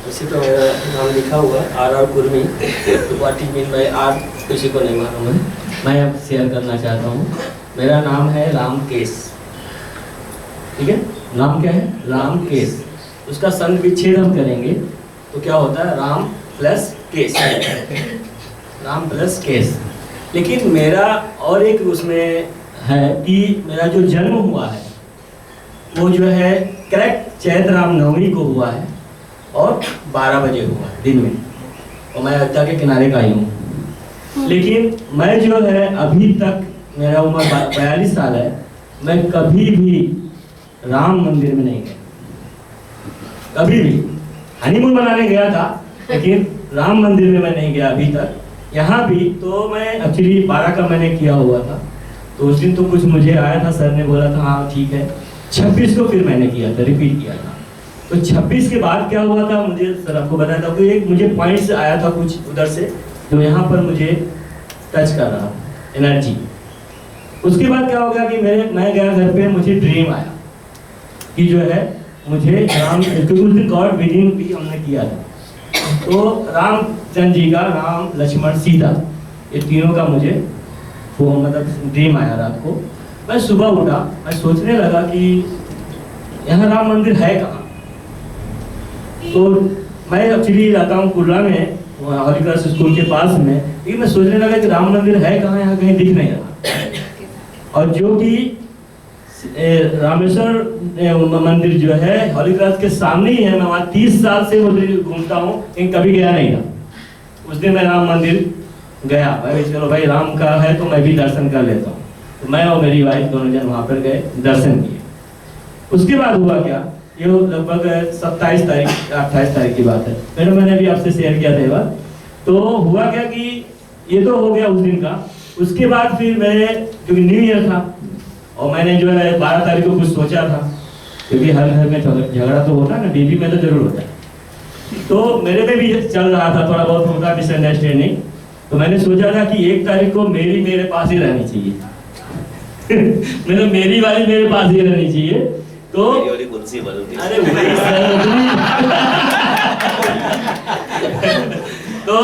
वैसे तो मेरा नाम लिखा हुआ आर कुर्मी, तो व्हाट मीन बाय आर किसी को नहीं मालूम है, मैं अब शेयर करना चाहता हूँ। मेरा नाम है रामकेश, ठीक है। नाम क्या है? रामकेश। उसका संग विच्छेद हम करेंगे तो क्या होता है? राम प्लस केश, राम प्लस केश। लेकिन मेरा और एक उसमें है कि मेरा जो जन्म हुआ है वो जो है करेक्ट चैत्र राम नवमी को हुआ है और 12 बजे हुआ है दिन में, और मैं अयोध्या के किनारे का ही हूँ। लेकिन मैं जो है अभी तक, मेरा उम्र 42 साल है, मैं कभी भी राम मंदिर में नहीं गया, कभी भी। हनीमून मनाने गया था लेकिन राम मंदिर में मैं नहीं गया अभी तक। यहाँ भी तो मैं एक्चुअली 12 का मैंने किया हुआ था, तो उस दिन तो कुछ मुझे आया था, सर ने बोला था हाँ ठीक है। 26 को फिर मैंने किया था, रिपीट किया था। तो 26 के बाद क्या हुआ था, मुझे सर आपको बताया था कि एक मुझे पॉइंट्स आया था कुछ उधर से, जो यहाँ पर मुझे टच कर रहा एनर्जी। उसके बाद क्या हो गया कि मैं गया घर पे, मुझे ड्रीम आया कि जो है मुझे राम, क्योंकि उस दिन गॉड विदिन भी हमने किया था, तो रामचंद्र जी का, राम लक्ष्मण सीता, ये तीनों का मुझे वो मतलब ड्रीम आया रात को। मैं सुबह उठा, मैं सोचने लगा कि यहाँ राम मंदिर है कहाँ। तो मैं एक्चुअली रहता हूँ कुर्ला में, हॉलीक्रॉस स्कूल के पास में, लेकिन मैं सोचने लगा कि राम मंदिर है कहाँ, यहाँ कहीं दिख नहीं रहा। और जो कि रामेश्वर मंदिर जो है हॉलीक्रॉस के सामने ही है, मैं वहाँ 30 साल से उधर घूमता हूँ लेकिन कभी गया नहीं था। उस दिन मैं राम मंदिर गया, भाई चलो भाई राम का है तो मैं भी दर्शन कर लेता हूँ। तो मैं और मेरी वाइफ दोनों जन वहाँ पर गए, दर्शन किए। उसके बाद हुआ क्या, ये लगभग 27 तारीख 28 तारीख की बात है, मैंने भी आपसे शेयर किया था ये बात। तो हुआ क्या कि ये तो हो गया उस दिन का। उसके बाद फिर मैं, क्योंकि न्यू ईयर था और मैंने जो है 12 तारीख को कुछ सोचा था, क्योंकि हर घर में झगड़ा तो होता है ना, बीवी में तो जरूर होता है। तो मेरे में भी चल रहा था, थोड़ा बहुत होता मिसअंडरस्टैंडिंग। तो मैंने सोचा था कि 1 तारीख को मेरे पास ही रहनी चाहिए मतलब मेरी वाली मेरे पास ही रहनी चाहिए। तो अरे तो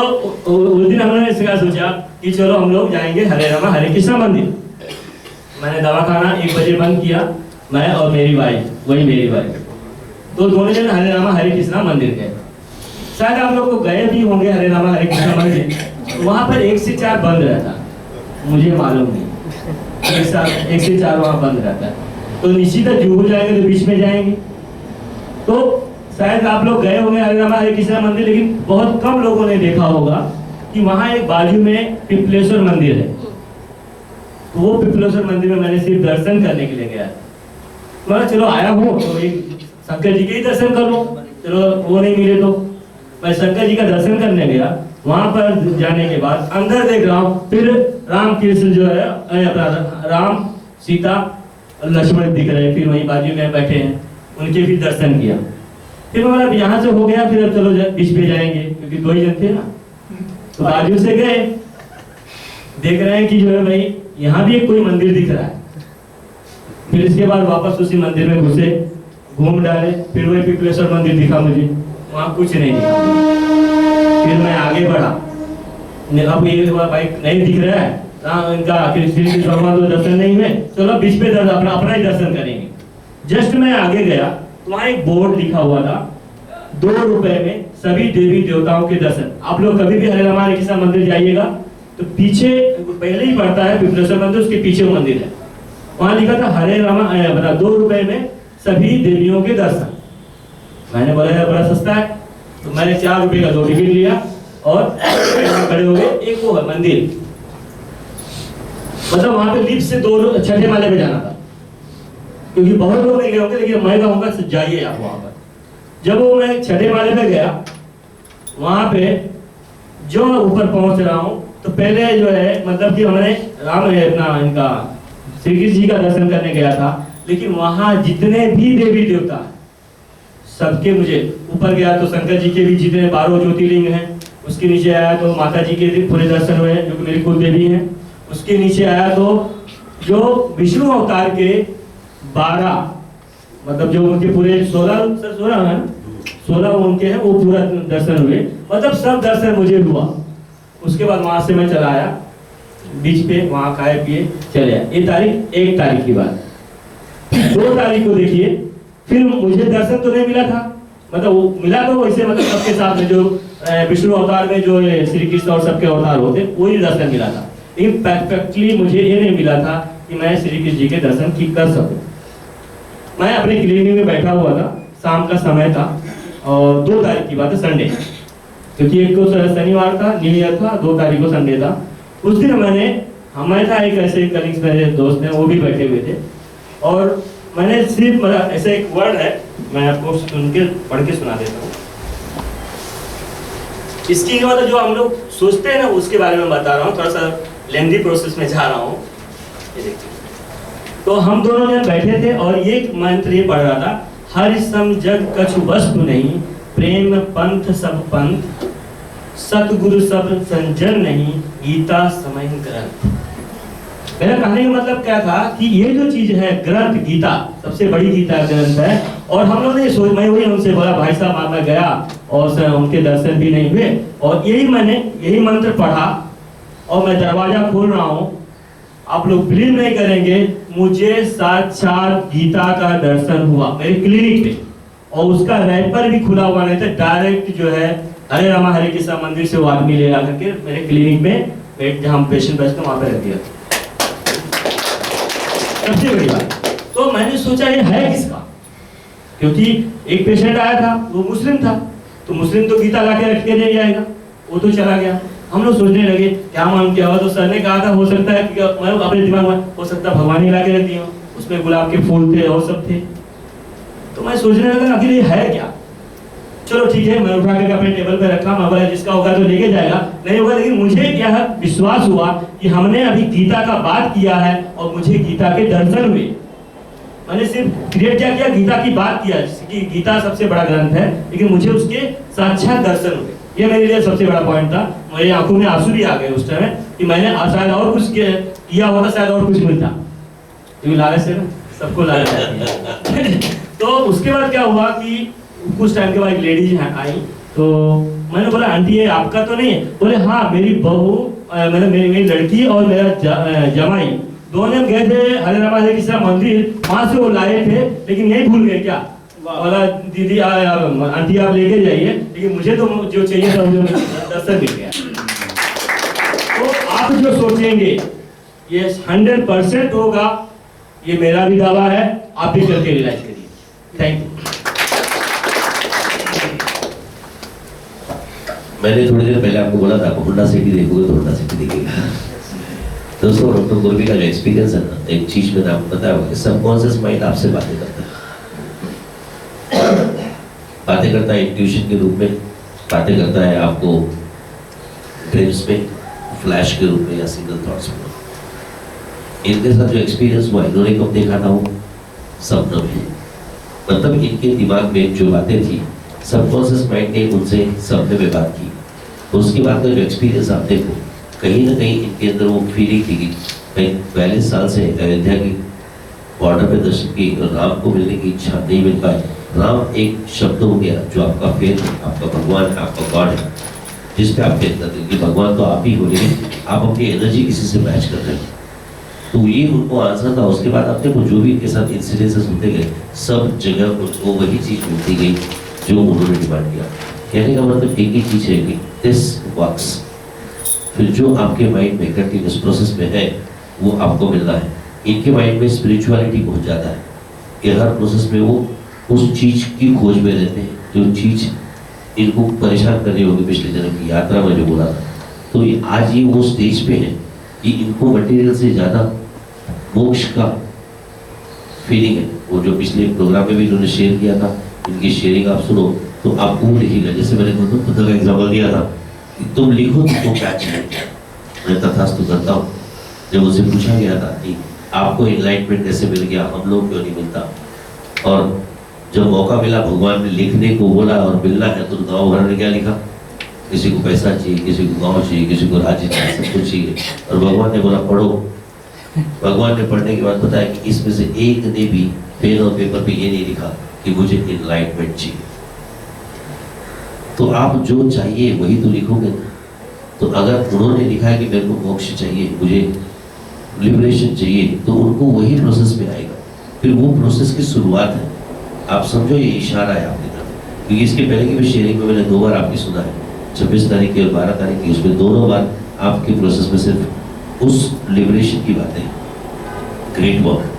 उस दिन हमने इसका सोचा कि चलो हम लोग जाएंगे हरे रामा हरे कृष्णा मंदिर। मैंने दवाखाना 1 बजे बंद किया, मैं और मेरी वाइफ, वही मेरी वाइफ, तो दोनों जन हरे रामा हरे कृष्णा मंदिर गए। शायद आप लोग को गए भी होंगे हरे रामा हरे कृष्णा मंदिर, वहाँ पर 1 से 4 बंद रहता, मुझे मालूम नहीं, 1 से 4 वहाँ बंद रहता है। तो निश्चित जुहू जाएंगे तो बीच में जाएंगे। तो शायद आप लोग गए होंगे हरे रामा हरे कृष्णा मंदिर, लेकिन बहुत कम लोगों ने देखा होगा कि वहाँ एक बाजू में पिपलेश्वर मंदिर है। तो वो पिपलेश्वर मंदिर में मैंने सिर्फ दर्शन करने के लिए गया। मैं चलो आया हूँ तो एक शंकर जी के ही दर्शन कर लो, चलो वो नहीं मिले तो मैं शंकर जी का दर्शन करने गया। वहां पर जाने के बाद अंदर देख रहा हूँ, फिर राम कृष्ण जो है राम सीता लक्ष्मण दिख रहे हैं, फिर वहीं बाजू में बैठे हैं, उनके भी दर्शन किया। फिर मतलब यहाँ से हो गया, फिर अब चलो बीच पे जाएंगे, क्योंकि 2 ही जन थे ना। तो बाजू से गए, देख रहे हैं कि जो है भाई यहाँ भी एक कोई मंदिर दिख रहा है। फिर इसके बाद वापस उसी मंदिर में घुसे, घूम डाले, फिर वही पिपलेश्वर मंदिर दिखा मुझे, वहाँ कुछ नहीं दिखा। फिर मैं आगे बढ़ा, अब ये बाइक नहीं दिख रहा है, इनका श्री भगवान को दर्शन नहीं हुए, चलो बीच पे अपना ही दर्शन करेंगे। जस्ट मैं आगे गया तो वहाँ एक बोर्ड लिखा हुआ था, 2 रुपए में सभी देवी देवताओं के दर्शन। आप लोग कभी भी हरे रामा हरे कृष्णा मंदिर जाइएगा तो पीछे पहले ही पड़ता है पिपलेश्वर मंदिर, उसके पीछे वो मंदिर है, वहाँ लिखा था हरे रामा 2 रुपए में सभी देवियों के दर्शन। मैंने बोला यार बड़ा सस्ता है, तो मैंने 4 रुपए का 2 टिकट लिया और खड़े हो गए। एक वो है मंदिर, मतलब वहां पे लिफ्ट से 2 छठे माले पे जाना था, क्योंकि बहुत लोग नहीं गए होंगे, लेकिन मैं कहूँगा जाइए आप वहां पर। जब वो मैं छठे माले पे गया, वहां पे जो ऊपर पहुंच रहा हूँ, तो पहले जो है मतलब कि हमने राम अपना इनका श्री कृष्ण जी का दर्शन करने गया था, लेकिन वहां जितने भी देवी देवता सबके मुझे ऊपर गया तो शंकर जी के भी जितने 12 ज्योतिर्लिंग हैं, उसके नीचे आया तो माता जी के पूरे दर्शन हुए जो कि मेरी कुल देवी हैं। उसके नीचे आया तो जो विष्णु अवतार के 12 मतलब जो उनके पूरे 16 है, 16 उनके हैं, वो पूरा दर्शन हुए, मतलब सब दर्शन मुझे हुआ। उसके बाद वहां से मैं चला आया बीच पे, वहां खाए पिए चले आए। ये तारीख 1 तारीख की बात। 2 तारीख को देखिए, फिर मुझे दर्शन तो नहीं मिला था, मतलब वो मिला तो वैसे, मतलब सबके साथ में जो विष्णु अवतार में जो श्री कृष्ण और सबके अवतार होते वही दर्शन मिला था, लेकिन परफेक्टली मुझे ये नहीं मिला था कि मैं श्री कृष्ण जी के दर्शन ठीक कर सकूं। मैं अपने क्लिनिक में बैठा हुआ था, शाम का समय था और 2 तारीख की बात है, संडे, क्योंकि एक को शनिवार था, न्यू ईयर था, 2 तारीख को संडे था। उस दिन हमारे था एक ऐसे कलीग्स, मेरे दोस्त हैं, वो भी बैठे हुए थे, और मैंने सिर्फ ऐसा एक वर्ड है, मैं आपको सुन के पढ़ के सुना देता हूँ। इसकी मतलब जो हम लोग सोचते हैं ना, उसके बारे में बता रहा हूँ, थोड़ा सा लेंथी प्रोसेस में जा रहा हूँ। ये देखिए, तो हम दोनों जन बैठे थे और ये मंत्र ये पढ़ रहा था, हरि सम जग कछु वस्तु नहीं, प्रेम पंथ सब पंथ, सतगुरु सब संजन नहीं, गीता समय ग्रंथ। मेरा कहने का मतलब क्या था कि ये जो चीज है ग्रंथ, गीता सबसे बड़ी गीता ग्रंथ है, और हम लोग ने सोच, मैं वही उनसे बोला भाई साहब मैं गया और उनके दर्शन भी नहीं हुए, और यही मंत्र पढ़ा और मैं दरवाजा खोल रहा हूँ, आप लोग बिलीव नहीं करेंगे, मुझे साक्षात गीता का दर्शन हुआ मेरे क्लिनिक पे, और उसका रैपर भी खुला हुआ नहीं था, डायरेक्ट जो है हरे रामा हरे कृष्णा मंदिर से वो आदमी ले आकर के मेरे क्लिनिक में जहाँ पेशेंट बैठते वहां पे रख दिया। सबसे बड़ी बात, तो मैंने सोचा ये है किसका, क्योंकि एक पेशेंट आया था वो मुस्लिम था, तो मुस्लिम तो गीता लाके रख के नहीं जाएगा, वो तो चला गया। हम लोग सोचने लगे क्या मालूम क्या हुआ, तो सर ने कहा था हो सकता है कि मैं अपने दिमाग में हो सकता है भगवान ही लाके रख दिया, उसमें गुलाब के फूल थे और सब थे। तो मैं सोचने लगा आखिर ये है क्या। चलो ठीक है, मैं उठा करके अपने टेबल पे रखा, मैं बोला जिसका होगा तो लेके जाएगा, नहीं होगा, लेकिन मुझे यह विश्वास हुआ कि हमने अभी गीता का बात किया है और मुझे गीता के दर्शन हुए। मैंने सिर्फ क्रिएट क्या किया, गीता की बात किया, कि गीता सबसे बड़ा ग्रंथ है, लेकिन मुझे उसके साक्षात दर्शन हुए। ये मेरे लिए सबसे बड़ा पॉइंट था। मेरी आंखों में आंसू भी आ गए उस टाइम कि मैंने शायद और कुछ किया होता, शायद और कुछ मिलता, क्योंकि लालच है ना, सबको लालच आती है। तो उसके बाद क्या हुआ कि कुछ टाइम के बाद एक लेडीज आई, तो मैंने बोला आंटी ये आपका तो नहीं है? बोले हाँ, मेरी बहू, मतलब मेरी लड़की और मेरा जमाई दोनों गए थे हरे रामा हरे कृष्णा मंदिर, वहां से वो लाए थे, लेकिन यही भूल गए क्या, बोला दीदी आंटी आप लेके जाइए, लेकिन मुझे तो जो चाहिए था मुझे दर्शन मिल गया। तो आप जो सोचेंगे ये 100% होगा, ये मेरा भी दावा है, आप भी करके रियलाइज करिए। Thank you. मैंने थोड़ी देर पहले आपको बोला था होंडा सिटी देखोगे तो होंडा सिटी देखिएगा। दोस्तों डॉक्टर गुरवी का जो एक्सपीरियंस है ना, एक चीज मैंने आपको बताया होगा कि सबकॉन्शियस माइंड आपसे बातें करता है इंट्यूशन के रूप में, बातें करता है आपको ड्रीम्स में, फ्लैश के रूप में या सिंगल थॉट्स में। इनके साथ जो एक्सपीरियंस हुआ, इन्होंने कब देखा था, वो सपनों में, मतलब इनके दिमाग में जो बातें थी सबकॉन्शियस माइंड ने उनसे सपने में बात की, तो उसके बाद का जो एक्सपीरियंस आप देखो, कहीं ना कहीं इनके अंदर वो फीलिंग थी कि कहीं 42 साल से अयोध्या की बॉर्डर पे दर्शन की, राम को मिलने की इच्छा नहीं मिल पाई। राम एक शब्द हो गया जो आपका फेथ है, आपका भगवान है, आपका गॉड है, जिस पे आप फेथ करते हैं कि भगवान तो आप ही हो, लेकिन आप अपनी एनर्जी किसी से मैच कर रहे हैं। तो ये उनको आंसर था। उसके बाद आपने को जो भी इनके साथ इंसिडेंसेस होते गए, सब जगह उनको वही चीज मिलती गई जो उन्होंने डिमांड किया। कहने का मतलब एक ही चीज है कि दिस वर्क्स। फिर जो आपके माइंड में कंटिन्यूस प्रोसेस में है वो आपको मिल रहा है। इनके माइंड में स्पिरिचुअलिटी पहुंच जाता है कि हर प्रोसेस में वो उस चीज की खोज में रहते हैं जो चीज इनको परेशान कर रही होगी पिछले जन्म की यात्रा में जो बोला था। तो आज ये वो स्टेज पे है कि इनको मटेरियल से ज्यादा मोक्ष का फीलिंग है। वो जो पिछले प्रोग्राम में भी इन्होंने शेयर किया था, इनकी शेयरिंग आप सुनो तो आपको वो लिखेगा। जैसे मैंने गौतम बुद्ध का एग्जाम्पल दिया था कि तुम लिखो तुमको क्या चाहिए, मैं तथास्तु करता हूँ। जब उनसे पूछा गया था कि आपको एनलाइटमेंट कैसे मिल गया, हम लोग क्यों नहीं मिलता, और जब मौका मिला भगवान ने लिखने को बोला और मिलना है तो गाँव भर ने क्या लिखा, किसी को पैसा चाहिए, किसी को गाँव चाहिए, किसी को राज्य चाहिए, सब कुछ चाहिए। और भगवान ने बोला पढ़ो। भगवान ने पढ़ने के बाद बताया कि इसमें से एक ने भी पेन और पेपर पे ये नहीं लिखा कि मुझे इनलाइटमेंट चाहिए। तो आप जो चाहिए वही तो लिखोगे ना। तो अगर उन्होंने लिखा है कि मेरे को मोक्ष चाहिए, मुझे लिबरेशन चाहिए, तो उनको वही प्रोसेस में आएगा। फिर वो प्रोसेस की शुरुआत है। आप समझो ये इशारा है आपकी तरफ, क्योंकि इसके पहले की भी शेयरिंग में मैंने 2 बार आपकी सुना है, 26 तारीख की और 12 तारीख की। उसमें दोनों बार आपके प्रोसेस में सिर्फ उस लिबरेशन की बातें। Great work.